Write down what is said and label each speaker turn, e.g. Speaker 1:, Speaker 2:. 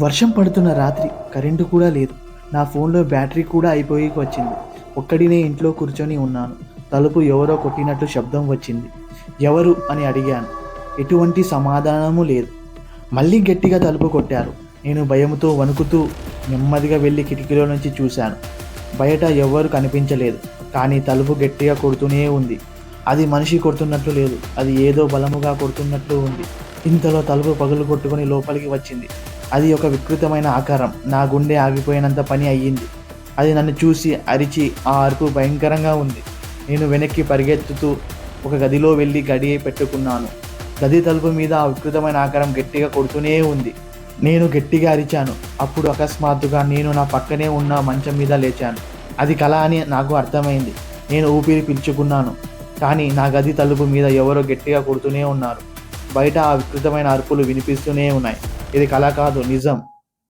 Speaker 1: వర్షం పడుతున్న రాత్రి కరెంటు కూడా లేదు. నా ఫోన్లో బ్యాటరీ కూడా అయిపోయి వచ్చింది. ఒక్కడినే ఇంట్లో కూర్చొని ఉన్నాను. తలుపు ఎవరో కొట్టినట్టు శబ్దం వచ్చింది. ఎవరు అని అడిగాను. ఎటువంటి సమాధానము లేదు. మళ్ళీ గట్టిగా తలుపు కొట్టారు. నేను భయంతో వణుకుతూ నెమ్మదిగా వెళ్ళి కిటికీలో నుంచి చూశాను. బయట ఎవ్వరు కనిపించలేదు. కానీ తలుపు గట్టిగా కొడుతూనే ఉంది. అది మనిషి కొడుతున్నట్లు లేదు. అది ఏదో బలముగా కొడుతున్నట్లు ఉంది. ఇంతలో తలుపు పగులు కొట్టుకొని లోపలికి వచ్చింది. అది ఒక వికృతమైన ఆకారం. నా గుండె ఆగిపోయినంత పని అయ్యింది. అది నన్ను చూసి అరిచి ఆ అరుపు భయంకరంగా ఉంది. నేను వెనక్కి పరిగెత్తుతూ ఒక గదిలో వెళ్ళి గడి పెట్టుకున్నాను. గది తలుపు మీద ఆ వికృతమైన ఆకారం గట్టిగా కొడుతూనే ఉంది. నేను గట్టిగా అరిచాను. అప్పుడు అకస్మాత్తుగా నేను నా పక్కనే ఉన్న మంచం మీద లేచాను. అది కల అని నాకు అర్థమైంది. నేను ఊపిరి పీల్చుకున్నాను. కానీ నా గది తలుపు మీద ఎవరో గట్టిగా కొడుతూనే ఉన్నారు. బయట ఆ వికృతమైన అరుపులు వినిపిస్తూనే ఉన్నాయి. ఇది కల కాదు, నిజం.